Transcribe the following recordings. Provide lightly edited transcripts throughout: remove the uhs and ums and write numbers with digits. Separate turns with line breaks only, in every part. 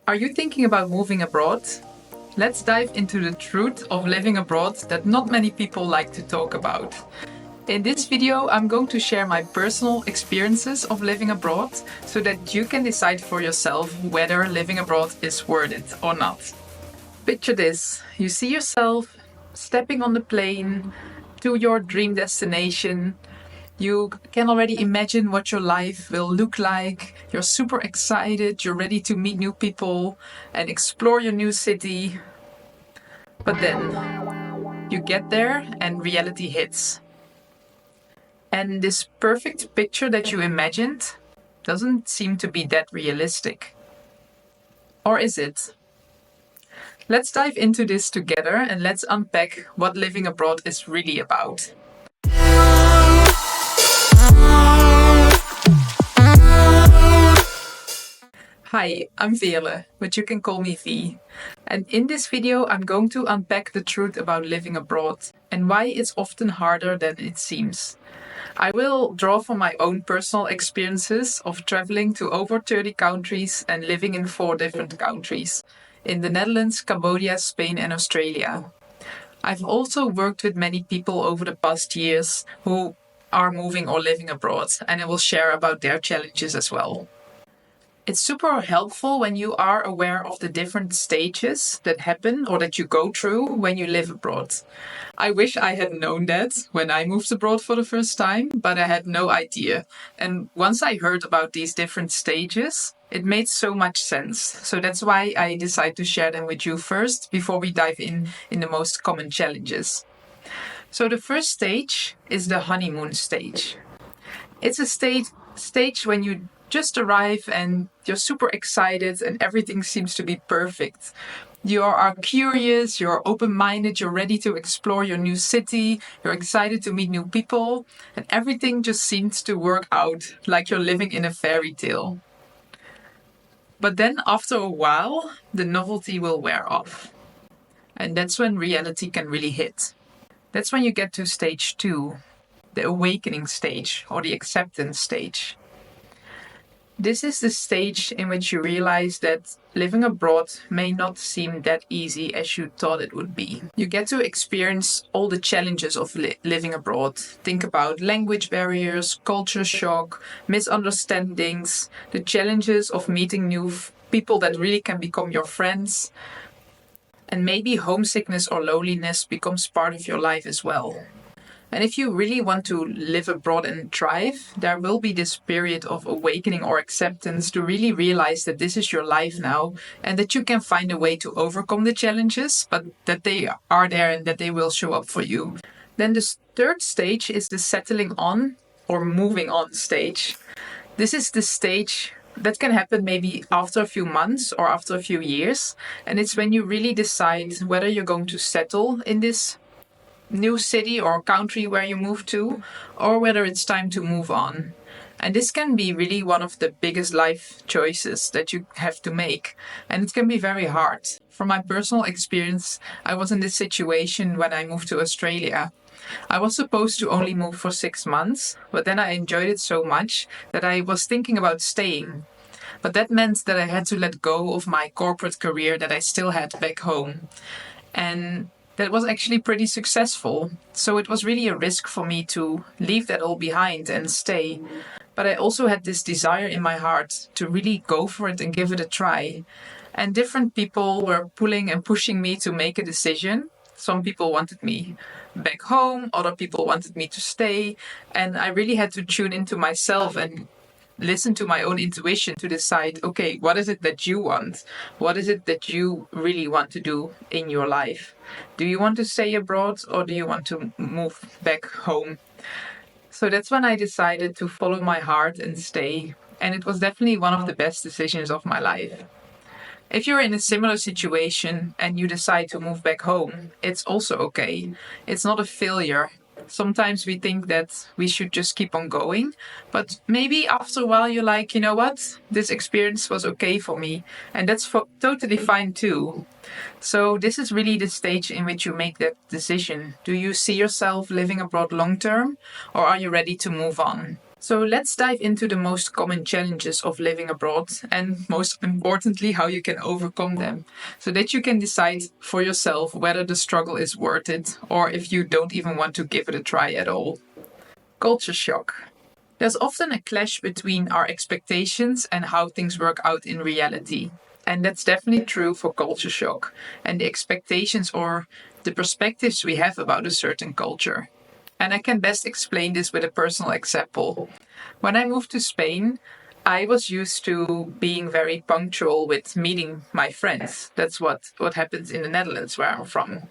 Are you thinking about moving abroad? Let's dive into the truth of living abroad that not many people like to talk about. In this video, I'm going to share my personal experiences of living abroad so that you can decide for yourself whether living abroad is worth it or not. Picture this: you see yourself stepping on the plane to your dream destination. You can already imagine what your life will look like. You're super excited, you're ready to meet new people and explore your new city. But then you get there and reality hits. And this perfect picture that you imagined doesn't seem to be that realistic. Or is it? Let's dive into this together and let's unpack what living abroad is really about. Hi, I'm Veerle, but you can call me V. And in this video, I'm going to unpack the truth about living abroad and why it's often harder than it seems. I will draw from my own personal experiences of traveling to over 30 countries and living in 4 different countries: in the Netherlands, Cambodia, Spain, and Australia. I've also worked with many people over the past years who are moving or living abroad, and I will share about their challenges as well. It's super helpful when you are aware of the different stages that happen or that you go through when you live abroad. I wish I had known that when I moved abroad for the first time, but I had no idea. And once I heard about these different stages, it made so much sense. So that's why I decided to share them with you first before we dive in the most common challenges. So the first stage is the honeymoon stage. It's a stage when you just arrive and you're super excited and everything seems to be perfect. You are curious, you're open-minded, you're ready to explore your new city, you're excited to meet new people, and everything just seems to work out like you're living in a fairy tale. But then after a while, the novelty will wear off. And that's when reality can really hit. That's when you get to stage 2, the awakening stage or the acceptance stage. This is the stage in which you realize that living abroad may not seem that easy as you thought it would be. You get to experience all the challenges of living abroad. Think about language barriers, culture shock, misunderstandings, the challenges of meeting new people that really can become your friends. And maybe homesickness or loneliness becomes part of your life as well. And if you really want to live abroad and thrive, there will be this period of awakening or acceptance to really realize that this is your life now and that you can find a way to overcome the challenges, but that they are there and that they will show up for you. Then the third stage is the settling on or moving on stage. This is the stage that can happen maybe after a few months or after a few years. And it's when you really decide whether you're going to settle in this new city or country where you move to, or whether it's time to move on. And this can be really one of the biggest life choices that you have to make. And it can be very hard. From my personal experience, I was in this situation when I moved to Australia. I was supposed to only move for 6 months, but then I enjoyed it so much that I was thinking about staying. But that meant that I had to let go of my corporate career that I still had back home. And that was actually pretty successful. So it was really a risk for me to leave that all behind and stay. But I also had this desire in my heart to really go for it and give it a try. And different people were pulling and pushing me to make a decision. Some people wanted me back home, other people wanted me to stay. And I really had to tune into myself and listen to my own intuition to decide, okay, what is it that you want? What is it that you really want to do in your life? Do you want to stay abroad or do you want to move back home? So that's when I decided to follow my heart and stay. And it was definitely one of the best decisions of my life. If you're in a similar situation and you decide to move back home, it's also okay. It's not a failure. Sometimes we think that we should just keep on going, but maybe after a while you're like, you know what, this experience was okay for me, and that's totally fine too. So this is really the stage in which you make that decision. Do you see yourself living abroad long term, or are you ready to move on? So let's dive into the most common challenges of living abroad and most importantly, how you can overcome them so that you can decide for yourself whether the struggle is worth it or if you don't even want to give it a try at all. Culture shock. There's often a clash between our expectations and how things work out in reality. And that's definitely true for culture shock and the expectations or the perspectives we have about a certain culture. And I can best explain this with a personal example. When I moved to Spain, I was used to being very punctual with meeting my friends. That's what happens in the Netherlands, where I'm from.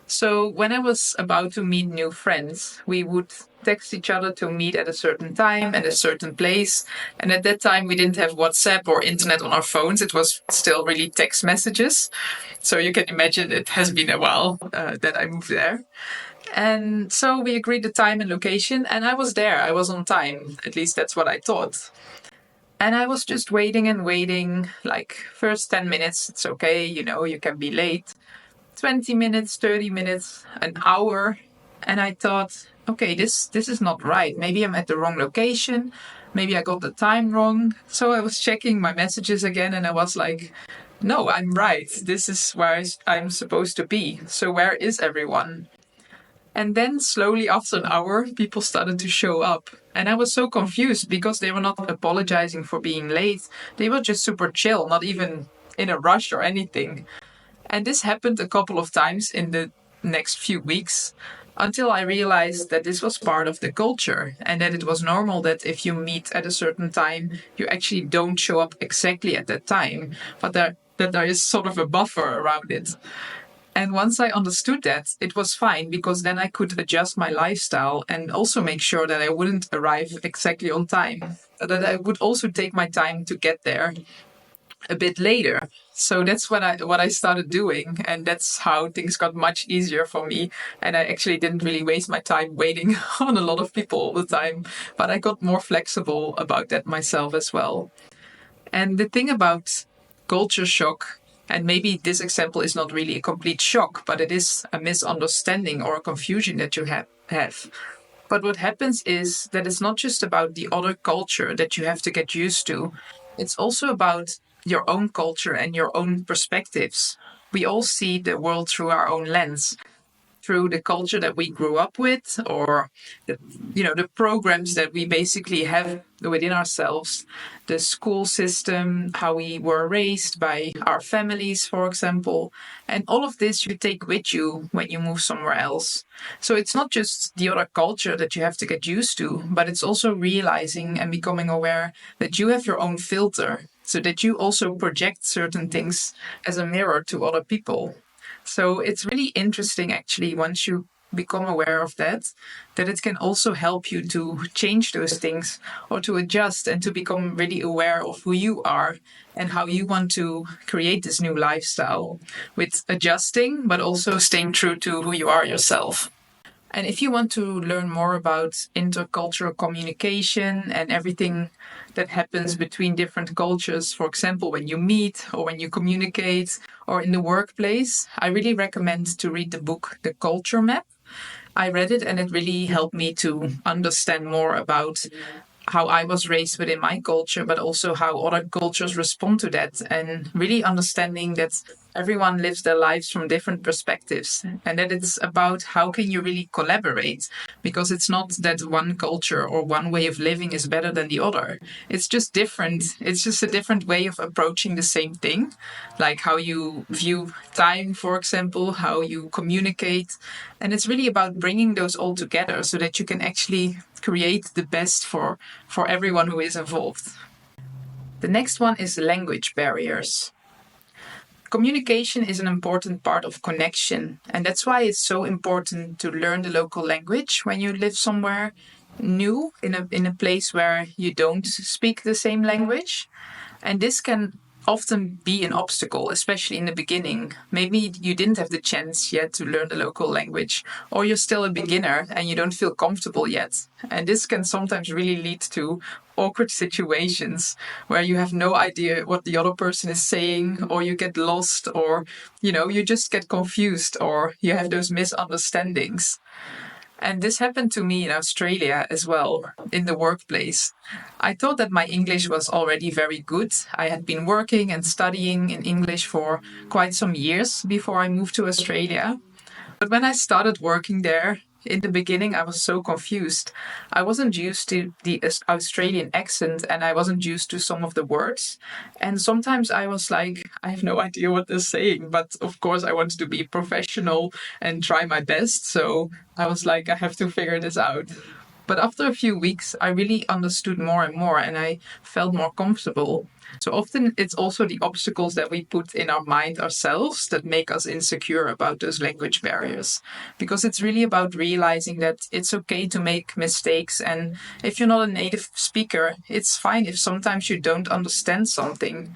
So when I was about to meet new friends, we would text each other to meet at a certain time and a certain place. And at that time, we didn't have WhatsApp or internet on our phones. It was still really text messages. So you can imagine it has been a while that I moved there. And so we agreed the time and location, and I was there. I was on time. At least that's what I thought. And I was just waiting and waiting, like first 10 minutes, it's okay, you can be late. 20 minutes, 30 minutes, an hour. And I thought, okay, this is not right. Maybe I'm at the wrong location. Maybe I got the time wrong. So I was checking my messages again and I was like, no, I'm right. This is where I'm supposed to be. So where is everyone? And then slowly after an hour, people started to show up. And I was so confused because they were not apologizing for being late. They were just super chill, not even in a rush or anything. And this happened a couple of times in the next few weeks until I realized that this was part of the culture and that it was normal that if you meet at a certain time, you actually don't show up exactly at that time, but that there is sort of a buffer around it. And once I understood that, it was fine because then I could adjust my lifestyle and also make sure that I wouldn't arrive exactly on time, that I would also take my time to get there a bit later. So that's what I started doing, and that's how things got much easier for me. And I actually didn't really waste my time waiting on a lot of people all the time, but I got more flexible about that myself as well. And the thing about culture shock, and maybe this example is not really a complete shock, but it is a misunderstanding or a confusion that you have. But what happens is that it's not just about the other culture that you have to get used to. It's also about your own culture and your own perspectives. We all see the world through our own lens, through the culture that we grew up with, or the programs that we basically have within ourselves, the school system, how we were raised by our families, for example. And all of this you take with you when you move somewhere else. So it's not just the other culture that you have to get used to, but it's also realizing and becoming aware that you have your own filter, so that you also project certain things as a mirror to other people. So it's really interesting, actually, once you become aware of that it can also help you to change those things or to adjust and to become really aware of who you are and how you want to create this new lifestyle with adjusting, but also staying true to who you are yourself. And if you want to learn more about intercultural communication and everything that happens between different cultures, for example, when you meet or when you communicate or in the workplace, I really recommend to read the book, The Culture Map. I read it and it really helped me to understand more about how I was raised within my culture, but also how other cultures respond to that, and really understanding that everyone lives their lives from different perspectives and that it's about how can you really collaborate, because it's not that one culture or one way of living is better than the other. It's just different. It's just a different way of approaching the same thing, like how you view time, for example, how you communicate. And it's really about bringing those all together so that you can actually create the best for everyone who is involved. The next one is language barriers. Communication is an important part of connection, and that's why it's so important to learn the local language when you live somewhere new in a place where you don't speak the same language. And this can often be an obstacle, especially in the beginning. Maybe you didn't have the chance yet to learn the local language, or you're still a beginner and you don't feel comfortable yet. And this can sometimes really lead to awkward situations where you have no idea what the other person is saying, or you get lost, or you just get confused, or you have those misunderstandings. And this happened to me in Australia as well, in the workplace. I thought that my English was already very good. I had been working and studying in English for quite some years before I moved to Australia. But when I started working there, in the beginning, I was so confused. I wasn't used to the Australian accent and I wasn't used to some of the words. And sometimes I was like, I have no idea what they're saying. But of course, I wanted to be professional and try my best. So I was like, I have to figure this out. But after a few weeks, I really understood more and more and I felt more comfortable. So often it's also the obstacles that we put in our mind ourselves that make us insecure about those language barriers. Because it's really about realizing that it's okay to make mistakes. And if you're not a native speaker, it's fine if sometimes you don't understand something.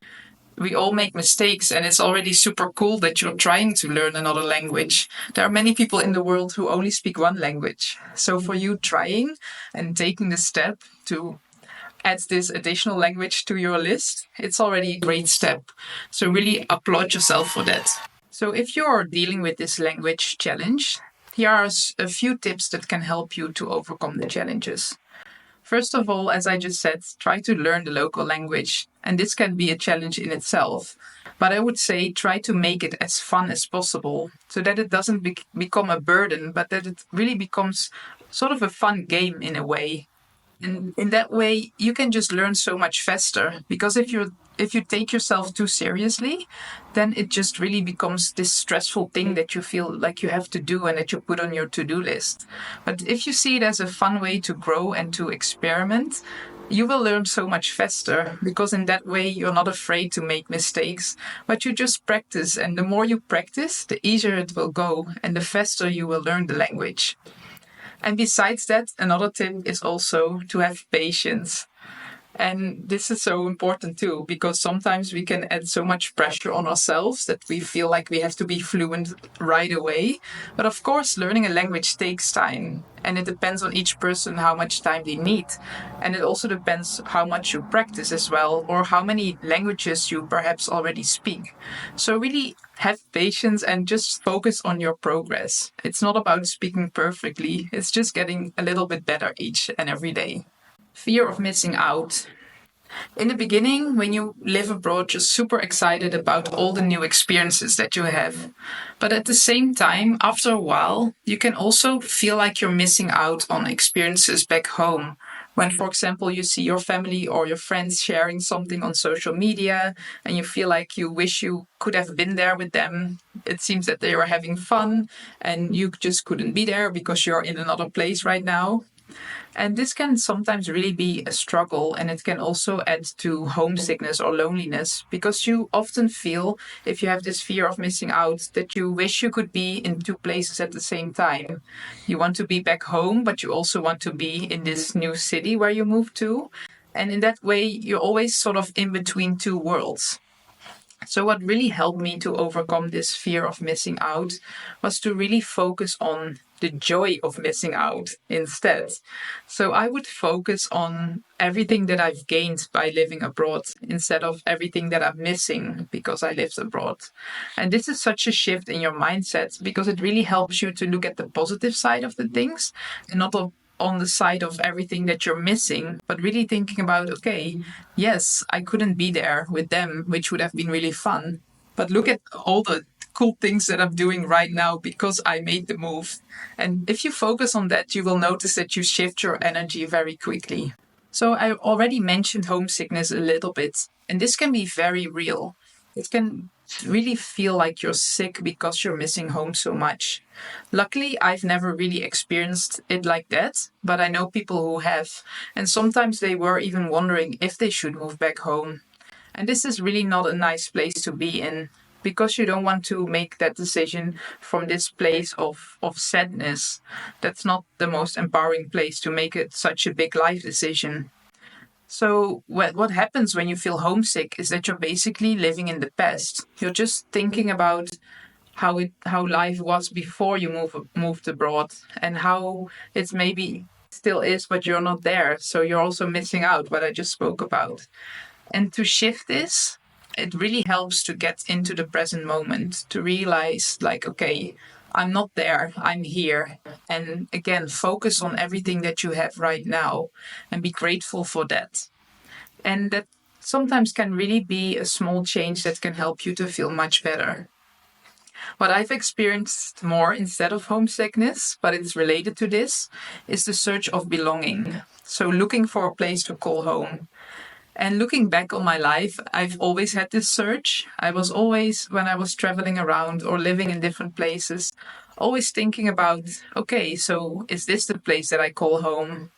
We all make mistakes, and it's already super cool that you're trying to learn another language. There are many people in the world who only speak one language. So for you trying and taking the step to add this additional language to your list, it's already a great step. So really applaud yourself for that. So if you're dealing with this language challenge, here are a few tips that can help you to overcome the challenges. First of all, as I just said, try to learn the local language. And this can be a challenge in itself. But I would say try to make it as fun as possible so that it doesn't become a burden, but that it really becomes sort of a fun game in a way. And in that way, you can just learn so much faster. Because if you take yourself too seriously, then it just really becomes this stressful thing that you feel like you have to do and that you put on your to-do list. But if you see it as a fun way to grow and to experiment, you will learn so much faster because in that way you're not afraid to make mistakes, but you just practice. And the more you practice, the easier it will go and the faster you will learn the language. And besides that, another tip is also to have patience. And this is so important too, because sometimes we can add so much pressure on ourselves that we feel like we have to be fluent right away. But of course, learning a language takes time. And it depends on each person how much time they need. And it also depends how much you practice as well, or how many languages you perhaps already speak. So really have patience and just focus on your progress. It's not about speaking perfectly, it's just getting a little bit better each and every day. Fear of missing out. In the beginning, when you live abroad, you're super excited about all the new experiences that you have. But at the same time, after a while, you can also feel like you're missing out on experiences back home. When, for example, you see your family or your friends sharing something on social media and you feel like you wish you could have been there with them. It seems that they were having fun and you just couldn't be there because you're in another place right now. And this can sometimes really be a struggle, and it can also add to homesickness or loneliness because you often feel, if you have this fear of missing out, that you wish you could be in two places at the same time. You want to be back home, but you also want to be in this new city where you moved to. And in that way, you're always sort of in between two worlds. So, what really helped me to overcome this fear of missing out was to really focus on the joy of missing out instead. So, I would focus on everything that I've gained by living abroad instead of everything that I'm missing because I lived abroad. And this is such a shift in your mindset because it really helps you to look at the positive side of the things and not on the side of everything that you're missing, but really thinking about, okay, yes, I couldn't be there with them, which would have been really fun. But look at all the cool things that I'm doing right now because I made the move. And if you focus on that, you will notice that you shift your energy very quickly. So I already mentioned homesickness a little bit, and this can be very real. It can really feel like you're sick because you're missing home so much. Luckily, I've never really experienced it like that, but I know people who have, and sometimes they were even wondering if they should move back home. And this is really not a nice place to be in because you don't want to make that decision from this place of sadness. That's not the most empowering place to make it such a big life decision. So what happens when you feel homesick is that you're basically living in the past. You're just thinking about how life was before you moved abroad and how it's maybe still is, but you're not there. So you're also missing out what I just spoke about. And to shift this, it really helps to get into the present moment, to realize like, okay, I'm not there, I'm here. And again, focus on everything that you have right now and be grateful for that. And that sometimes can really be a small change that can help you to feel much better. What I've experienced more instead of homesickness, but it's related to this, is the search of belonging. So looking for a place to call home. And looking back on my life, I've always had this search. I was always, when I was traveling around or living in different places, always thinking about, okay, so is this the place that I call home?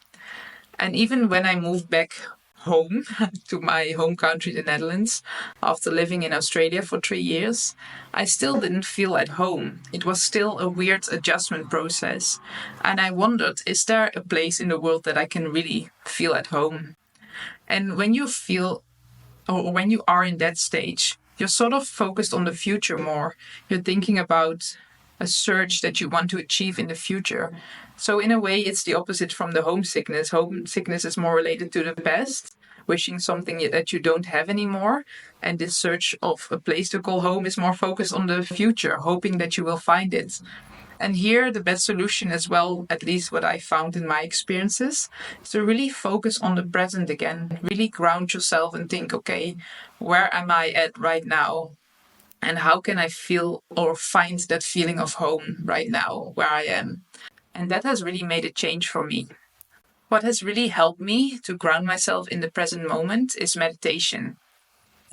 And even when I moved back home to my home country, the Netherlands, after living in Australia for 3 years, I still didn't feel at home. It was still a weird adjustment process. And I wondered, is there a place in the world that I can really feel at home? And when you feel, or when you are in that stage, you're sort of focused on the future more. You're thinking about a search that you want to achieve in the future. So in a way, it's the opposite from the homesickness. Homesickness is more related to the past, wishing something that you don't have anymore. And this search of a place to call home is more focused on the future, hoping that you will find it. And here, the best solution as well, at least what I found in my experiences, is to really focus on the present again, really ground yourself and think, okay, where am I at right now? And how can I feel or find that feeling of home right now where I am? And that has really made a change for me. What has really helped me to ground myself in the present moment is meditation.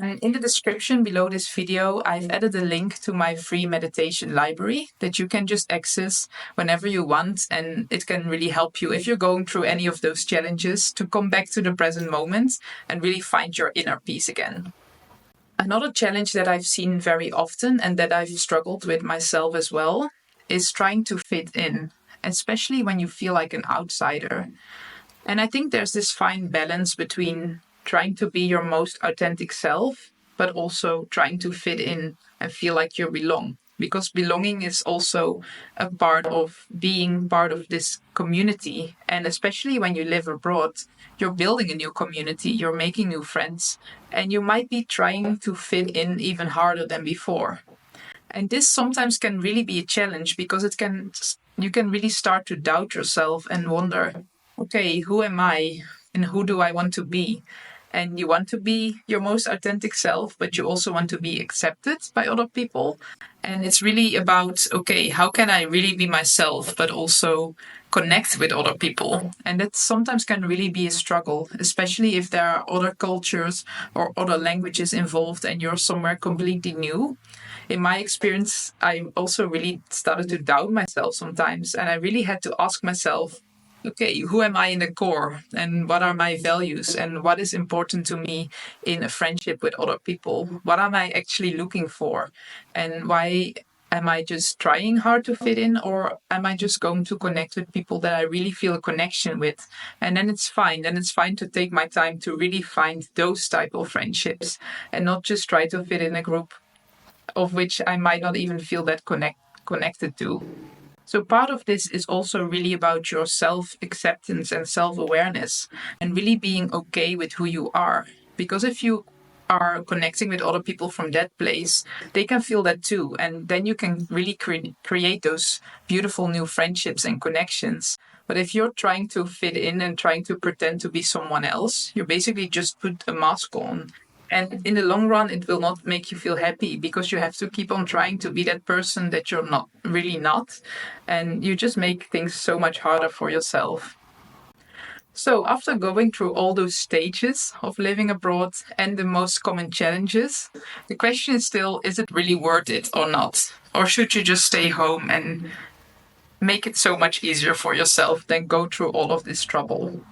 And in the description below this video, I've added a link to my free meditation library that you can just access whenever you want. And it can really help you if you're going through any of those challenges to come back to the present moment and really find your inner peace again. Another challenge that I've seen very often and that I've struggled with myself as well is trying to fit in, especially when you feel like an outsider. And I think there's this fine balance between trying to be your most authentic self, but also trying to fit in and feel like you belong. Because belonging is also a part of being part of this community. And especially when you live abroad, you're building a new community, you're making new friends, and you might be trying to fit in even harder than before. And this sometimes can really be a challenge because you can really start to doubt yourself and wonder, okay, who am I and who do I want to be? And you want to be your most authentic self, but you also want to be accepted by other people. And it's really about, okay, how can I really be myself, but also connect with other people? And that sometimes can really be a struggle, especially if there are other cultures or other languages involved and you're somewhere completely new. In my experience, I also really started to doubt myself sometimes. And I really had to ask myself, okay, who am I in the core? And what are my values? And what is important to me in a friendship with other people? What am I actually looking for? And why am I just trying hard to fit in? Or am I just going to connect with people that I really feel a connection with? And then it's fine. Then it's fine to take my time to really find those type of friendships and not just try to fit in a group of which I might not even feel that connected to. So part of this is also really about your self-acceptance and self-awareness and really being okay with who you are. Because if you are connecting with other people from that place, they can feel that too. And then you can really create those beautiful new friendships and connections. But if you're trying to fit in and trying to pretend to be someone else, you basically just put a mask on. And in the long run, it will not make you feel happy because you have to keep on trying to be that person that you're not really not. And you just make things so much harder for yourself. So, after going through all those stages of living abroad and the most common challenges, the question is still, is it really worth it or not? Or should you just stay home and make it so much easier for yourself than go through all of this trouble?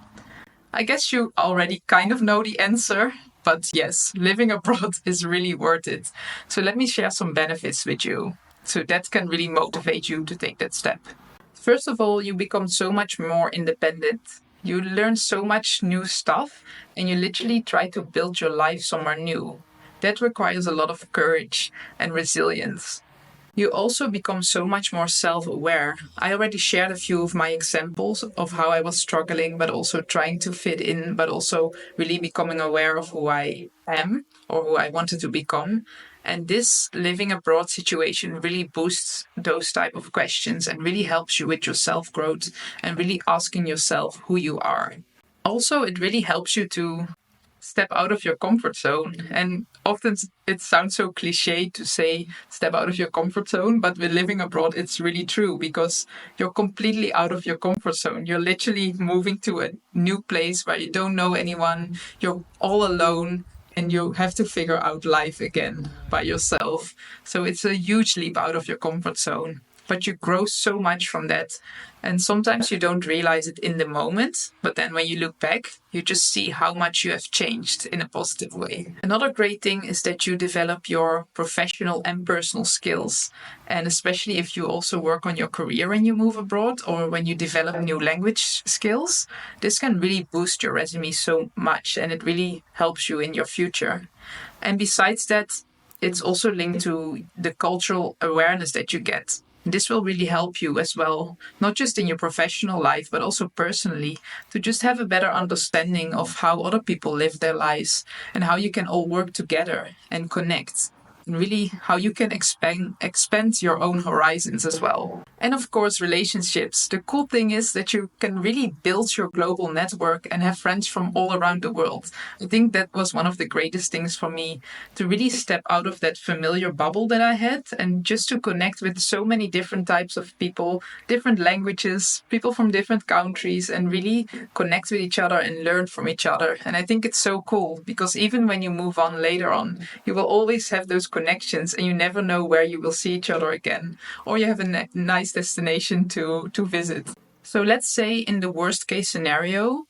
I guess you already kind of know the answer, but yes, living abroad is really worth it. So let me share some benefits with you. So that can really motivate you to take that step. First of all, you become so much more independent. You learn so much new stuff and you literally try to build your life somewhere new. That requires a lot of courage and resilience. You also become so much more self-aware. I already shared a few of my examples of how I was struggling, but also trying to fit in, but also really becoming aware of who I am or who I wanted to become. And this living abroad situation really boosts those type of questions and really helps you with your self-growth and really asking yourself who you are. Also, it really helps you to step out of your comfort zone. And often it sounds so cliche to say step out of your comfort zone, but with living abroad, it's really true because you're completely out of your comfort zone. You're literally moving to a new place where you don't know anyone, you're all alone, and you have to figure out life again by yourself. So it's a huge leap out of your comfort zone. But you grow so much from that. And sometimes you don't realize it in the moment, but then when you look back, you just see how much you have changed in a positive way. Another great thing is that you develop your professional and personal skills. And especially if you also work on your career when you move abroad or when you develop new language skills, this can really boost your resume so much and it really helps you in your future. And besides that, it's also linked to the cultural awareness that you get. This will really help you as well, not just in your professional life, but also personally, to just have a better understanding of how other people live their lives and how you can all work together and connect. And really how you can expand your own horizons as well. And of course, relationships. The cool thing is that you can really build your global network and have friends from all around the world. I think that was one of the greatest things for me, to really step out of that familiar bubble that I had and just to connect with so many different types of people, different languages, people from different countries, and really connect with each other and learn from each other. And I think it's so cool because even when you move on later on, you will always have those connections and you never know where you will see each other again, or you have a nice destination to visit. So let's say in the worst case scenario,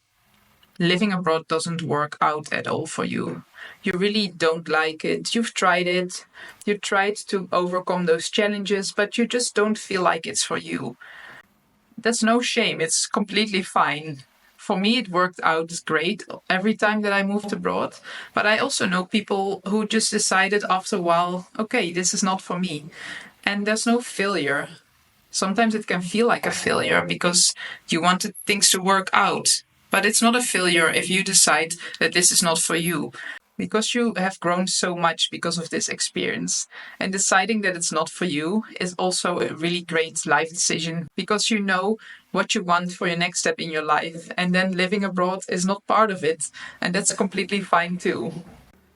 living abroad doesn't work out at all for you. You really don't like it. You've tried it. You tried to overcome those challenges, but you just don't feel like it's for you. That's no shame. It's completely fine. For me, it worked out great every time that I moved abroad. But I also know people who just decided after a while, okay, this is not for me. And there's no failure. Sometimes it can feel like a failure because you wanted things to work out. But it's not a failure if you decide that this is not for you, because you have grown so much because of this experience. And deciding that it's not for you is also a really great life decision because you know what you want for your next step in your life. And then living abroad is not part of it. And that's completely fine too.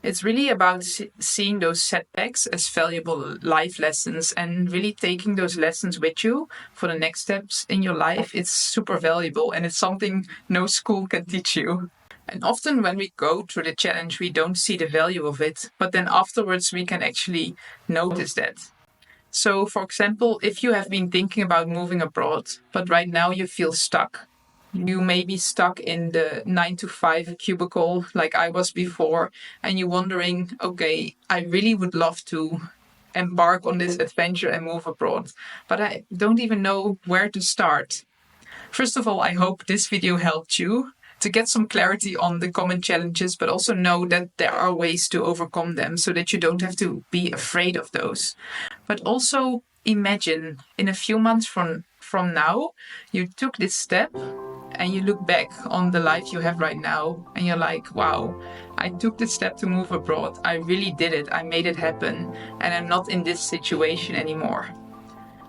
It's really about seeing those setbacks as valuable life lessons and really taking those lessons with you for the next steps in your life. It's super valuable and it's something no school can teach you. And often when we go through the challenge, we don't see the value of it, but then afterwards we can actually notice that. So, for example, if you have been thinking about moving abroad, but right now you feel stuck, you may be stuck in the 9 to 5 cubicle like I was before, and you're wondering, okay, I really would love to embark on this adventure and move abroad, but I don't even know where to start. First of all, I hope this video helped you to get some clarity on the common challenges, but also know that there are ways to overcome them so that you don't have to be afraid of those. But also imagine in a few months from now, you took this step and you look back on the life you have right now and you're like, wow, I took this step to move abroad. I really did it. I made it happen and I'm not in this situation anymore.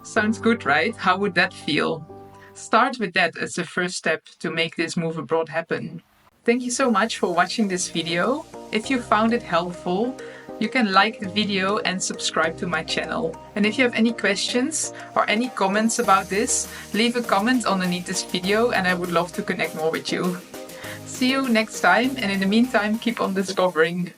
Sounds good, right? How would that feel? Start with that as the first step to make this move abroad happen. Thank you so much for watching this video. If you found it helpful, you can like the video and subscribe to my channel. And if you have any questions or any comments about this, leave a comment underneath this video and I would love to connect more with you. See you next time, and in the meantime, keep on discovering.